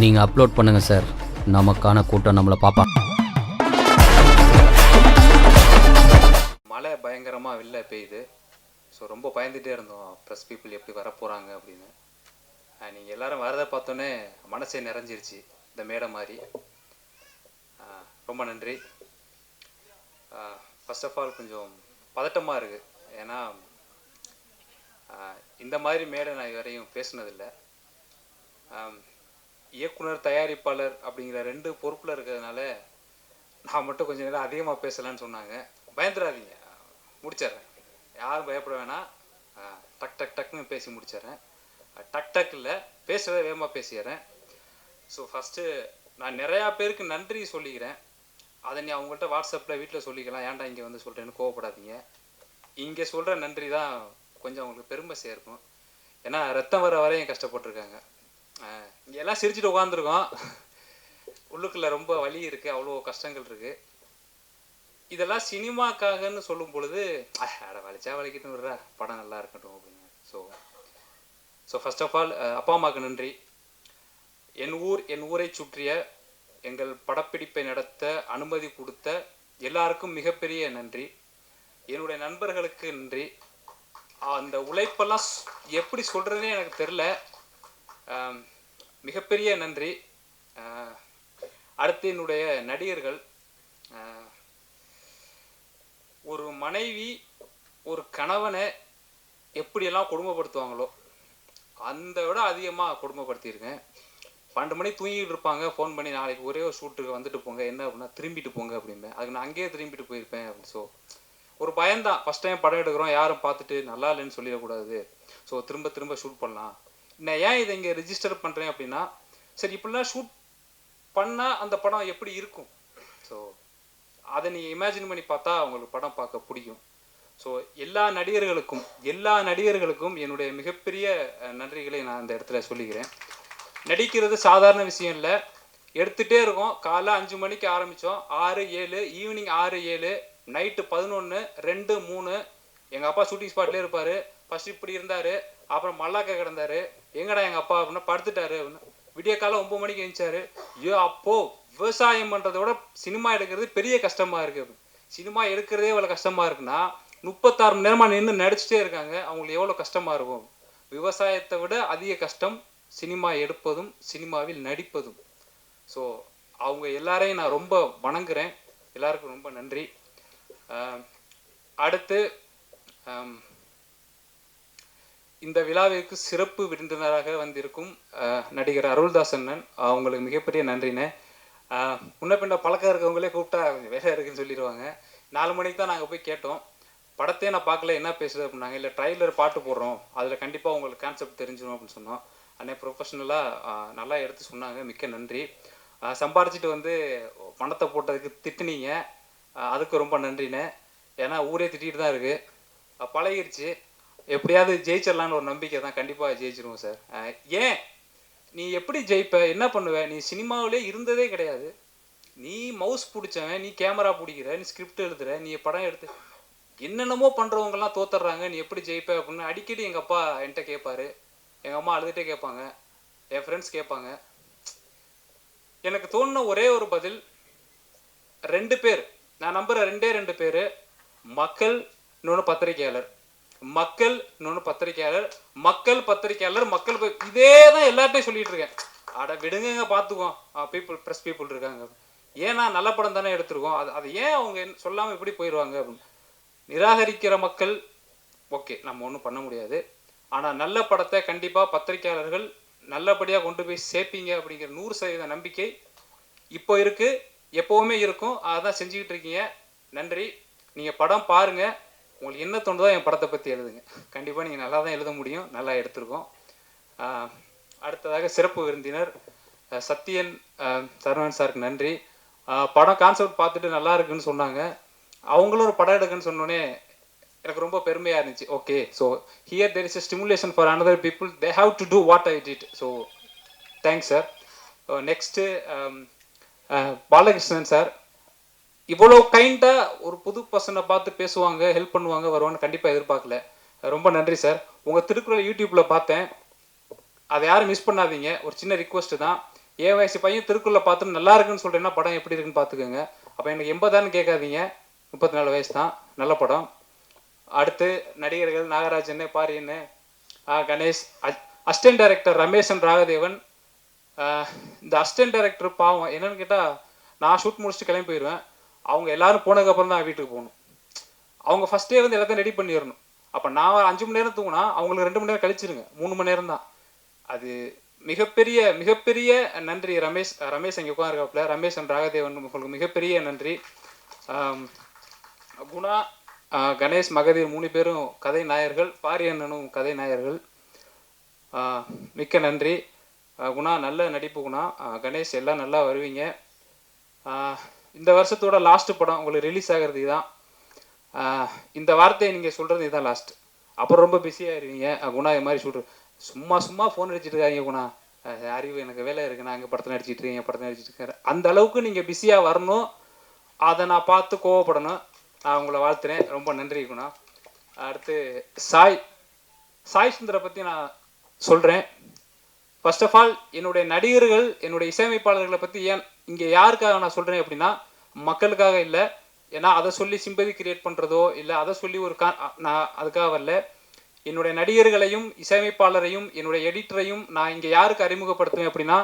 நீங்கள் அப்லோட் பண்ணுங்கள் சார். நமக்கான கூட்டம் நம்மளை பார்ப்பா. மழை பயங்கரமாக வெளில பெய்யுது. ஸோ ரொம்ப பயந்துகிட்டே இருந்தோம் ப்ரெஸ் பீப்புள் எப்படி வரப்போகிறாங்க அப்படின்னு. நீங்கள் எல்லோரும் வரதை பார்த்தோன்னே மனசே நிறைஞ்சிருச்சு இந்த மேடை மாதிரி. ரொம்ப நன்றி. ஃபர்ஸ்ட் ஆஃப் ஆல் கொஞ்சம் பதட்டமாக இருக்குது. ஏன்னா இந்த மாதிரி மேடை நான் இதுவரையும் பேசுனதில்லை. இயக்குனர் தயாரிப்பாளர் அப்படிங்கிற 2 பொறுப்பில் இருக்கிறதுனால நான் மட்டும் கொஞ்சம் நேரம் அதிகமாக பேசலான்னு சொன்னாங்க. பயந்துடாதீங்க, முடிச்சிட்றேன். யாரும் பயப்பட வேணாம். டக் டக் டக்குன்னு பேசி முடிச்சிட்றேன். டக் டக் இல்லை, பேசுகிறத வேகமாக பேசிடுறேன். ஸோ ஃபஸ்ட்டு நான் நிறையா பேருக்கு நன்றி சொல்லிக்கிறேன். அதை நீ அவங்கள்ட்ட வாட்ஸ்அப்பில் வீட்டில் சொல்லிக்கலாம். ஏன்டா இங்கே வந்து சொல்கிறேன்னு கோவப்படாதீங்க. இங்கே சொல்கிற நன்றி தான் கொஞ்சம் அவங்களுக்கு பெருமை சேர்க்கும். ஏன்னா ரத்தம் வர வரையும் கஷ்டப்பட்டுருக்காங்க. இங்கே எல்லாம் சிரிச்சுட்டு உட்காந்துருக்கோம். உள்ளுக்குள்ளே ரொம்ப வலி இருக்குது, அவ்வளோ கஷ்டங்கள் இருக்குது. இதெல்லாம் சினிமாக்காகன்னு சொல்லும் பொழுது அட வலிச்சா வலிக்கிட்டு விடுறா, படம் நல்லா இருக்கட்டும் அப்படின்னு. ஸோ ஃபர்ஸ்ட் ஆஃப் ஆல் அப்பா அம்மாவுக்கு நன்றி. என் ஊரை சுற்றிய எங்கள் படப்பிடிப்பை நடத்த அனுமதி கொடுத்த எல்லாருக்கும் மிகப்பெரிய நன்றி. என்னுடைய நண்பர்களுக்கு நன்றி. அந்த உழைப்பெல்லாம் எப்படி சொல்கிறதுனே எனக்கு தெரில. மிகப்பெரிய நன்றி. அடுத்து என்னுடைய நடிகர்கள். ஒரு மனைவி ஒரு கணவனை எப்படியெல்லாம் கொடுமைப்படுத்துவாங்களோ அந்த விட அதிகமாக கொடுமைப்படுத்தியிருக்கேன். 12 மணி தூங்கிட்டு இருப்பாங்க, ஃபோன் பண்ணி நாளைக்கு ஒரே ஒரு ஷூட்டுக்கு வந்துட்டு போங்க, என்ன அப்படின்னா திரும்பிட்டு போங்க அப்படிம்பேன். அதுக்கு நான் அங்கேயே திரும்பிட்டு போயிருப்பேன் அப்படின்னு. ஸோ ஒரு பயம்தான். ஃபஸ்ட் டைம் படம் எடுக்கிறோம், யாரும் பார்த்துட்டு நல்லா இல்லைன்னு சொல்லிடக்கூடாது. ஸோ திரும்ப திரும்ப ஷூட் பண்ணலாம். நான் ஏன் இதை இங்கே ரிஜிஸ்டர் பண்ணுறேன் அப்படின்னா, சரி இப்படிலாம் ஷூட் பண்ணால் அந்த படம் எப்படி இருக்கும், ஸோ அதை நீங்கள் இமேஜின் பண்ணி பார்த்தா உங்களுக்கு படம் பார்க்க பிடிக்கும். ஸோ எல்லா நடிகர்களுக்கும் என்னுடைய மிகப்பெரிய நன்றிகளை நான் இந்த இடத்துல சொல்லிக்கிறேன். நடிக்கிறது சாதாரண விஷயம் இல்லை. எடுத்துகிட்டே இருக்கோம். காலைல 5 மணிக்கு ஆரம்பித்தோம், 6, 7, ஈவினிங் 6, 7, நைட்டு 11, 2, 3. எங்கள் அப்பா ஷூட்டிங் ஸ்பாட்லேயே இருப்பார். ஃபஸ்ட்டு இப்படி இருந்தார், அப்புறம் மல்லாக்க கிடந்தார். எங்கடா எங்கள் அப்பா அப்படின்னா படுத்துட்டாரு அப்படின்னு. விடிய காலம் 9 மணிக்கு எழுந்தாரு. ஐயோ, அப்போது விவசாயம் பண்ணுறத விட சினிமா எடுக்கிறது பெரிய கஷ்டமாக இருக்குது. சினிமா எடுக்கிறதே இவ்வளோ கஷ்டமாக இருக்குன்னா 36 மணி நேரமாக நின்று நடிச்சுட்டே இருக்காங்க. அவங்களுக்கு எவ்வளோ கஷ்டமாக இருக்கும். விவசாயத்தை விட அதிக கஷ்டம் சினிமா எடுப்பதும் சினிமாவில் நடிப்பதும். ஸோ அவங்க எல்லாரையும் நான் ரொம்ப வணங்குறேன். எல்லாருக்கும் ரொம்ப நன்றி. அடுத்து இந்த விழாவிற்கு சிறப்பு விருந்தினராக வந்திருக்கும் நடிகர் அருள்தாஸ் அண்ணன், அவங்களுக்கு மிகப்பெரிய நன்றினே. முன்ன பின்ன பழக்கம் இருக்கவங்களே கூப்பிட்டா வேலை இருக்குன்னு சொல்லிடுவாங்க. 4 மணிக்கு தான் நாங்கள் போய் கேட்டோம். படத்தையே நான் பார்க்கல, என்ன பேசுறது அப்படின்னாங்க. இல்லை ட்ரைலர் பாட்டு போடுறோம், அதில் கண்டிப்பாக உங்களுக்கு கான்செப்ட் தெரிஞ்சிடும் அப்படின்னு சொன்னோம். அண்ணே ப்ரொஃபஷ்னலாக நல்லா எடுத்து சொன்னாங்க, மிக்க நன்றி. சம்பாரிச்சிட்டு வந்து பணத்தை போட்டதுக்கு திட்டுனீங்க, அதுக்கு ரொம்ப நன்றிண்ணே. ஏன்னா ஊரே திட்டிகிட்டு தான் இருக்குது, பழகிருச்சு. எப்படியாவது ஜெயிச்சிடலான்னு ஒரு நம்பிக்கை தான். கண்டிப்பாக ஜெயிச்சிருவோம் சார். ஏன் நீ எப்படி ஜெயிப்ப, என்ன பண்ணுவ? நீ சினிமாவிலே இருந்ததே கிடையாது. நீ மவுஸ் பிடிச்சவன், நீ கேமரா பிடிக்கிற, நீ ஸ்கிரிப்ட் எழுதுற, நீ படம் எடுத்து என்னென்னமோ பண்ணுறவங்கலாம் தோத்துடுறாங்க, நீ எப்படி ஜெயிப்ப அப்படின்னு அடிக்கடி எங்கள் அப்பா என்கிட்ட கேட்பாரு. எங்கள் அம்மா அழுதுகிட்டே கேட்பாங்க, என் ஃப்ரெண்ட்ஸ் கேட்பாங்க. எனக்கு தோணுன ஒரே ஒரு பதில், 2 பேர் நான் நம்புகிற 2 பேர், மக்கள் இன்னொன்று பத்திரிகையாளர். மக்கள் இன்னொன்று பத்திரிகையாளர், மக்கள் பத்திரிகையாளர், மக்கள் இதே தான் எல்லார்ட்டையும் சொல்லிட்டு இருக்கேன். அட விடுங்க, பார்த்துக்குவோம், ப்ரெஸ் பீப்புள் இருக்காங்க. ஏன்னா நல்ல படம் தானே எடுத்துருக்கோம், அது ஏன் அவங்க சொல்லாமல் இப்படி போயிடுவாங்க அப்படின்னு. நிராகரிக்கிற மக்கள் ஓகே, நம்ம ஒன்றும் பண்ண முடியாது. ஆனால் நல்ல படத்தை கண்டிப்பாக பத்திரிகையாளர்கள் நல்லபடியாக கொண்டு போய் சேர்ப்பீங்க அப்படிங்கிற 100% நம்பிக்கை இப்போ இருக்குது, எப்போவுமே இருக்கும். அதான் செஞ்சுக்கிட்டு இருக்கீங்க. நன்றி. நீங்கள் படம் பாருங்கள், உங்களுக்கு என்ன தோணுதோ என் படத்தை பற்றி எழுதுங்க. கண்டிப்பாக நீங்கள் நல்லா தான் எழுத முடியும், நல்லா எடுத்திருக்கோம். அடுத்ததாக சிறப்பு விருந்தினர் சத்யன் சரவணன் சாருக்கு நன்றி. படம் கான்செப்ட் பார்த்துட்டு நல்லா இருக்குன்னு சொன்னாங்க. அவங்களும் ஒரு படம் எடுக்குன்னு சொன்னோன்னே எனக்கு ரொம்ப பெருமையாக இருந்துச்சு. Okay, so here there is a stimulation for another people, they have to do what I did. So thanks sir. Next Balakrishnan sir. இவ்வளோ கைண்டாக ஒரு புது பர்சனை பார்த்து பேசுவாங்க, ஹெல்ப் பண்ணுவாங்க, வருவான்னு கண்டிப்பாக எதிர்பார்க்கல. ரொம்ப நன்றி சார். உங்கள் திருக்குறள் யூடியூப்பில் பார்த்தேன், அதை யாரும் மிஸ் பண்ணாதீங்க. ஒரு சின்ன ரிக்வெஸ்ட்டு தான், என் வயசு பையன் திருக்குறளை பார்த்துட்டு நல்லா இருக்குன்னு சொல்கிறேன்னா படம் எப்படி இருக்குன்னு பார்த்துக்கோங்க. அப்போ எனக்கு 80 கேட்காதீங்க, 34 வயசு தான். நல்ல படம். அடுத்து நடிகர்கள் நாகராஜன், பாரியன், கணேஷ், அசிஸ்டன்ட் டைரக்டர் ரமேஷன் ராகதேவன். இந்த அசிஸ்டன்ட் டைரக்டர் பாவம் என்னன்னு கேட்டால், நான் ஷூட் முடிச்சுட்டு கிளம்பி போயிடுவேன். அவங்க எல்லாரும் போனதுக்கப்புறம் தான் வீட்டுக்கு போகணும். அவங்க ஃபஸ்ட்டே வந்து எல்லாத்தையும் ரெடி பண்ணிடணும். அப்போ நான் 5 மணி நேரம் தூங்கினா அவங்களுக்கு 2 மணி நேரம் கழிச்சிருங்க, 3 மணி நேரம் தான். அது மிகப்பெரிய மிகப்பெரிய நன்றி ரமேஷ் அங்கே உட்காந்துருக்காப்புல, ரமேஷ் அண்ட் ராகதேவன், உங்களுக்கு மிகப்பெரிய நன்றி. குணா, கணேஷ், மகதீர் 3 பேரும் கதை நாயர்கள், பாரியண்ணனும் கதை நாயர்கள். மிக்க நன்றி. குணா நல்ல நடிப்பு. குணா, கணேஷ் எல்லாம் நல்லா வருவீங்க. இந்த வருஷத்தோட லாஸ்ட் படம் உங்களுக்கு ரிலீஸ் ஆகிறது இதுதான். இந்த வார்த்தையை நீங்கள் சொல்கிறது இதுதான் லாஸ்ட். அப்புறம் ரொம்ப பிஸியாகிடுவீங்க. குணா இது மாதிரி சொல்கிற சும்மா சும்மா ஃபோன் அடிச்சுட்டு இருக்காங்க. குணா அறிவு எனக்கு வேலை இருக்குது, நான் அங்கே படத்தில் நடிச்சிட்டு இருக்கேன், படத்தில் நடிச்சிட்டு இருக்கேன். அந்த அளவுக்கு நீங்கள் பிஸியாக வரணும். அதை நான் பார்த்து கோவப்படணும். நான் உங்களை வாழ்த்துறேன். ரொம்ப நன்றி குணா. அடுத்து சாய் சுந்தரை பற்றி நான் சொல்கிறேன். ஃபர்ஸ்ட் ஆஃப் ஆல் என்னுடைய நடிகர்கள், என்னுடைய இசையமைப்பாளர்களை பற்றி இங்கே யாருக்காக நான் சொல்கிறேன் அப்படின்னா, மக்களுக்காக இல்லை. ஏன்னா அதை சொல்லி சிம்பதி கிரியேட் பண்ணுறதோ இல்லை அதை சொல்லி நான் அதுக்காக வரல. என்னுடைய நடிகர்களையும் இசையமைப்பாளரையும் என்னுடைய எடிட்டரையும் நான் இங்கே யாருக்கு அறிமுகப்படுத்துவேன் அப்படின்னா,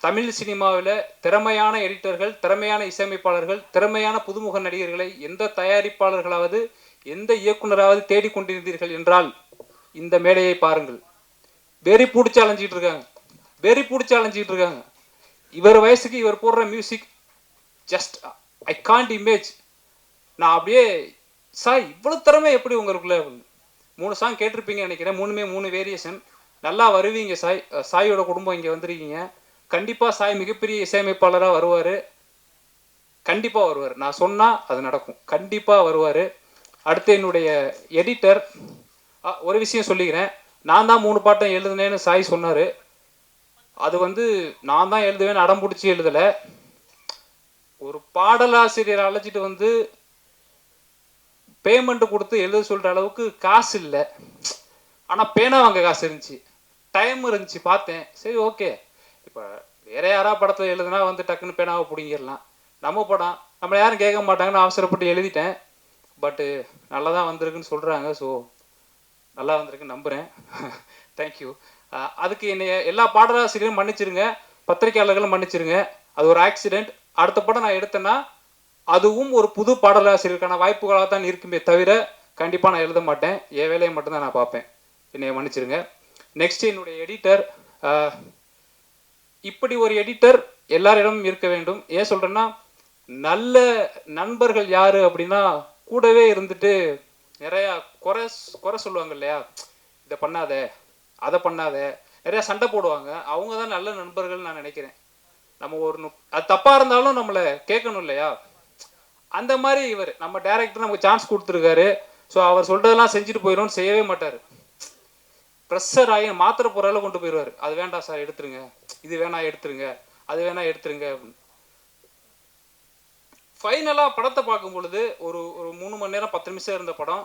தமிழ் சினிமாவில் திறமையான எடிட்டர்கள், திறமையான இசையமைப்பாளர்கள், திறமையான புதுமுக நடிகர்களை எந்த தயாரிப்பாளர்களாவது எந்த இயக்குனராவது தேடிக்கொண்டிருந்தீர்கள் என்றால் இந்த மேடையை பாருங்கள். வெறி பிடிச்சி அலைஞ்சிட்டு இருக்காங்க. இவர் வயசுக்கு இவர் போடுற music just I can't image. நான் அப்படியே சாய் இவ்வளோ திறமை எப்படி உங்களுக்குள்ள? 3 சாங் கேட்டிருப்பீங்க நினைக்கிறேன். 3 வேரியேஷன். நல்லா வருவீங்க சாய். சாயோட குடும்பம் இங்கே வந்திருக்கீங்க. கண்டிப்பாக சாய் மிகப்பெரிய இசையமைப்பாளராக வருவார். கண்டிப்பாக வருவார். நான் சொன்னால் அது நடக்கும். கண்டிப்பாக வருவார். அடுத்து என்னுடைய எடிட்டர், ஒரு விஷயம் சொல்லிக்கிறேன். நான் தான் 3 பாட்டம் எழுதுனேன்னு சாய் சொன்னார். அது வந்து நான் தான் எழுதுவேன்னு அடம் பிடிச்சி எழுதலை. ஒரு பாடலாசிரியர் அழைச்சிட்டு வந்து பேமெண்ட் கொடுத்து எழுத சொல்கிற அளவுக்கு காசு இல்லை. ஆனால் பேனா வாங்க காசு இருந்துச்சு, டைம் இருந்துச்சு. பார்த்தேன், சரி ஓகே. இப்போ வேற யாராவது படத்தில் எழுதுனா வந்து டக்குன்னு பேனாவை பிடிங்கிடலாம். நம்ம படம் நம்மளை யாரும் கேட்க மாட்டாங்கன்னு அவசரப்பட்டு எழுதிட்டேன். பட்டு நல்லா தான் வந்திருக்குன்னு சொல்கிறாங்க. ஸோ நல்லா வந்திருக்குன்னு நம்புகிறேன். தேங்க்யூ. அதுக்கு என்னை எல்லா பாடலாசிரியரும் மன்னிச்சிருங்க, பத்திரிகையாளர்களும் மன்னிச்சிருங்க. அது ஒரு ஆக்சிடெண்ட். அடுத்த படம் நான் எடுத்தேன்னா அதுவும் ஒரு புது பாடலாசிரியருக்கான வாய்ப்புகளாக தான் இருக்குமே தவிர கண்டிப்பாக நான் எழுத மாட்டேன். என் வேலையை மட்டும்தான் நான் பார்ப்பேன். என்னை மன்னிச்சிருங்க. நெக்ஸ்ட் என்னுடைய எடிட்டர். இப்படி ஒரு எடிட்டர் எல்லாரிடமும் இருக்க வேண்டும். ஏன் சொல்கிறேன்னா, நல்ல நண்பர்கள் யார் அப்படின்னா கூடவே இருந்துட்டு நிறையா குறை சொல்லுவாங்க இல்லையா, இதை பண்ணாத அதை பண்ணாத, நிறையா சண்டை போடுவாங்க. அவங்க தான் நல்ல நண்பர்கள் நான் நினைக்கிறேன். நம்ம அது தப்பாக இருந்தாலும் நம்மளை கேட்கணும் இல்லையா, அந்த மாதிரி இவர் நம்ம டைரக்டர் நமக்கு சான்ஸ் கொடுத்துருக்காரு. ஸோ அவர் சொல்கிறதெல்லாம் செஞ்சுட்டு போயிடும்னு செய்யவே மாட்டார். ப்ரெஷர் ஆகி மாத்திரை போகிற கொண்டு போயிடுவார். அது வேண்டாம் சார் எடுத்துருங்க, இது வேணா எடுத்துருங்க, அது வேணா எடுத்துருங்க அப்படின்னு. ஃபைனலாக படத்தை பார்க்கும் பொழுது ஒரு 3 மணி நேரம் 10 நிமிஷம் இருந்த படம்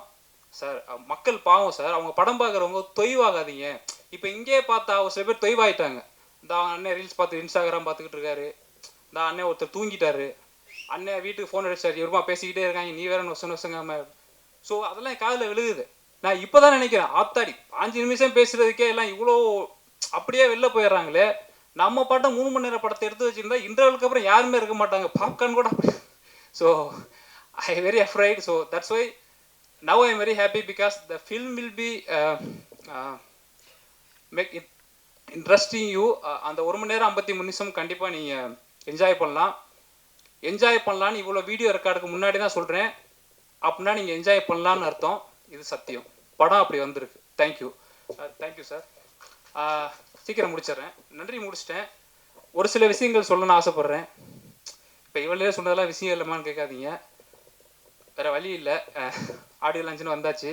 சார். மக்கள் பாவம் சார், அவங்க படம் பார்க்குறவங்க தொய்வாகாதீங்க. இப்போ இங்கே பார்த்தா ஒரு சில பேர் தொய்வாயிட்டாங்க. இந்த அண்ணன் ரீல்ஸ் பார்த்து இன்ஸ்டாகிராம் பார்த்துக்கிட்டு இருக்காரு. இந்த அண்ணன் ஒருத்தர் தூங்கிட்டாரு. அண்ணன் வீட்டுக்கு ஃபோன் அடிச்சாரு, இவருமா பேசிக்கிட்டே இருக்காங்க, நீ வேற நொசங்காம. ஸோ அதெல்லாம் என் காதில் விழுகுது. நான் இப்போ தான் நினைக்கிறேன், ஆத்தாடி 5 நிமிஷம் பேசுறதுக்கே எல்லாம் இவ்வளோ அப்படியே வெளில போயிடுறாங்களே. நம்ம பாட்டம் 3 மணி நேரம் படத்தை எடுத்து வச்சுருந்தா இன்டர்வலுக்கு அப்புறம் யாருமே இருக்க மாட்டாங்க, பாப்கார்ன் கூட. So I very afraid. So that's why now I am very happy because the film will be make it interesting you. அந்த 1 மணி நேரம் 53 நிமிஷம் கண்டிப்பாக நீங்கள் என்ஜாய் பண்ணலான்னு இவ்வளோ வீடியோ ரெக்கார்டுக்கு முன்னாடி தான் சொல்கிறேன். அப்படின்னா நீங்கள் என்ஜாய் பண்ணலான்னு அர்த்தம். இது சத்தியம். படம் அப்படி வந்திருக்கு. Thank you sir. சீக்கிரம் முடிச்சிடுறேன். நன்றி, முடிச்சிட்டேன். ஒரு சில விஷயங்கள் சொல்லணும்னு ஆசைப்பட்றேன். இப்போ இவ்வளோ சொன்னதெல்லாம் விஷயம் இல்லைமான்னு கேட்காதீங்க, வேறு வழி இல்லை. ஆடியோ லான்ச்சுன்னு வந்தாச்சு.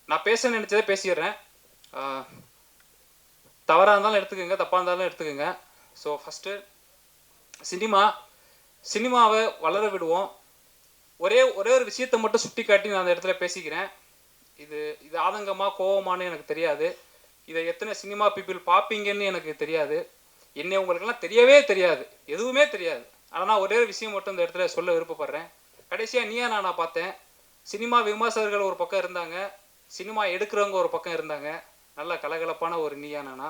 நான் பேச நினச்சதை பேசிடுறேன். தவறாக இருந்தாலும் எடுத்துக்கோங்க, தப்பாக இருந்தாலும் எடுத்துக்கோங்க. ஸோ ஃபஸ்ட்டு சினிமாவை வளர விடுவோம். ஒரே ஒரு விஷயத்தை மட்டும் சுட்டி காட்டி நான் அந்த இடத்துல பேசிக்கிறேன். இது ஆதங்கமாக கோவமானு எனக்கு தெரியாது. இதை எத்தனை சினிமா பீப்புள் பார்ப்பீங்கன்னு எனக்கு தெரியாது. என்னை உங்களுக்கெல்லாம் தெரியவே தெரியாது, எதுவுமே தெரியாது. ஆனால் நான் ஒரே ஒரு விஷயம் மட்டும் இந்த இடத்துல சொல்ல விருப்பப்படுறேன். கடைசியாக நீயா நானா பார்த்தேன். சினிமா விமர்சகர்கள் ஒரு பக்கம் இருந்தாங்க, சினிமா எடுக்கிறவங்க ஒரு பக்கம் இருந்தாங்க. நல்ல கலகலப்பான ஒரு நீயா நானா.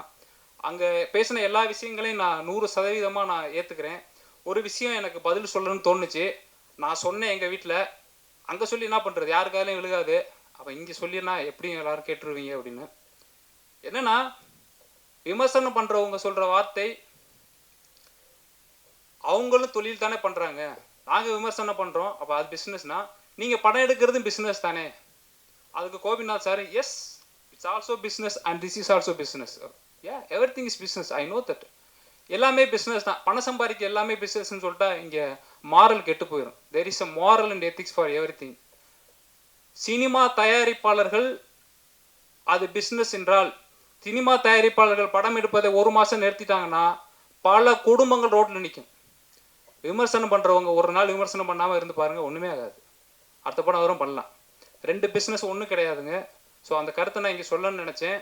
அங்கே பேசின எல்லா விஷயங்களையும் நான் 100% நான் ஏற்றுக்கிறேன். ஒரு விஷயம் எனக்கு பதில் சொல்லணும்னு தோணுச்சு. நான் சொன்னேன் எங்கள் வீட்டில். அங்கே சொல்லி என்ன பண்ணுறது, யாருக்காலையும் விழுகாது. அப்போ இங்கே சொல்லினா எப்படியும் எல்லாரும் கேட்டுருவீங்க அப்படின்னு. என்னன்னா, விமர்சனம் பண்ணுறவங்க சொல்கிற வார்த்தை, அவங்களும் தொழில் தானே பண்ணுறாங்க, நாங்கள் விமர்சனம் பண்ணுறோம், அப்போ அது பிஸ்னஸ்னா நீங்கள் படம் எடுக்கிறது பிஸ்னஸ் தானே. அதுக்கு Gopinath sir, S it's also business and this is also business. Every thing is business, I know that. எல்லாமே பிஸ்னஸ் தான், பணம் சம்பாதிக்க எல்லாமே பிஸ்னஸ்ன்னு சொல்லிட்டா இங்கே மாரல் கெட்டு போயிடும். There is a moral and ethics for everything. Cinema தயாரிப்பாளர்கள் அது பிஸ்னஸ் என்றால், சினிமா தயாரிப்பாளர்கள் படம் எடுப்பதை 1 மாதம் நிறுத்திட்டாங்கன்னா பல குடும்பங்கள் ரோட்டில் நிற்கும். விமர்சனம் பண்ணுறவங்க ஒரு நாள் விமர்சனம் பண்ணாமல் இருந்து பாருங்கள், ஒன்றுமே ஆகாது. அடுத்த படம் வரும் பண்ணலாம். 2 பிஸ்னஸ் ஒன்றும் கிடையாதுங்க. ஸோ அந்த கருத்தை நான் இங்கே சொல்லணும்னு நினச்சேன்.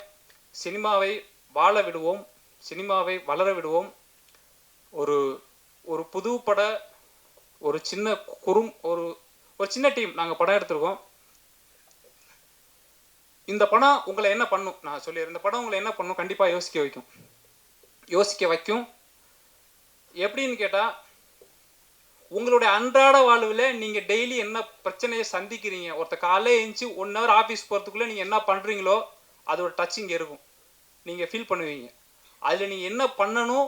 சினிமாவை வாழ விடுவோம், சினிமாவை வளர விடுவோம். ஒரு ஒரு புது பட ஒரு சின்ன ஒரு சின்ன டீம் நாங்கள் படம் எடுத்திருக்கோம். இந்த படம் உங்களை என்ன பண்ணும் நான் சொல்லிடுறேன். இந்த படம் உங்களை என்ன பண்ணும், கண்டிப்பாக யோசிக்க வைக்கும். எப்படின்னு கேட்டால், உங்களுடைய அன்றாட வாழ்வில் நீங்கள் டெய்லி என்ன பிரச்சனையை சந்திக்கிறீங்க, ஒருத்தர் காலையில் எழுந்துச்சி 1 ஹவர் ஆஃபீஸ் போகிறதுக்குள்ளே நீங்கள் என்ன பண்ணுறீங்களோ அதோட டச் இங்கே இருக்கும், நீங்கள் ஃபீல் பண்ணுவீங்க. அதில் நீங்கள் என்ன பண்ணணும்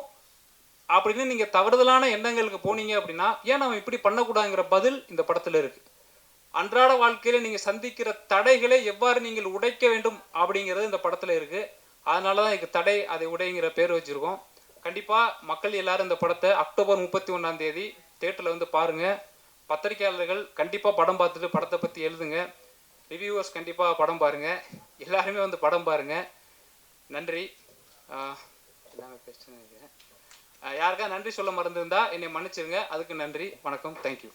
அப்படின்னு நீங்கள் தவறுதலான எண்ணங்களுக்கு போனீங்க அப்படின்னா, ஏன் நம்ம இப்படி பண்ணக்கூடாதுங்கிற பதில் இந்த படத்தில் இருக்குது. அன்றாட வாழ்க்கையில் நீங்கள் சந்திக்கிற தடைகளை எவ்வாறு நீங்கள் உடைக்க வேண்டும் அப்படிங்கிறது இந்த படத்தில் இருக்குது. அதனால தான் இதுக்கு தடை அதை உடைங்கிற பேர் வச்சுருக்கோம். கண்டிப்பாக மக்கள் எல்லாரும் இந்த படத்தை அக்டோபர் 31 தேட்டரில் வந்து பாருங்கள். பத்திரிகையாளர்கள் கண்டிப்பாக படம் பார்த்துட்டு படத்தை பற்றி எழுதுங்க. ரிவ்யூவர்ஸ் கண்டிப்பாக படம் பாருங்கள். எல்லாருமே வந்து படம் பாருங்கள். நன்றி. எல்லாமே பிரச்சனை. யாருக்கா நன்றி சொல்ல மறந்துருந்தா என்னை மன்னிச்சிருங்க. அதுக்கு நன்றி. வணக்கம். தேங்க்யூ.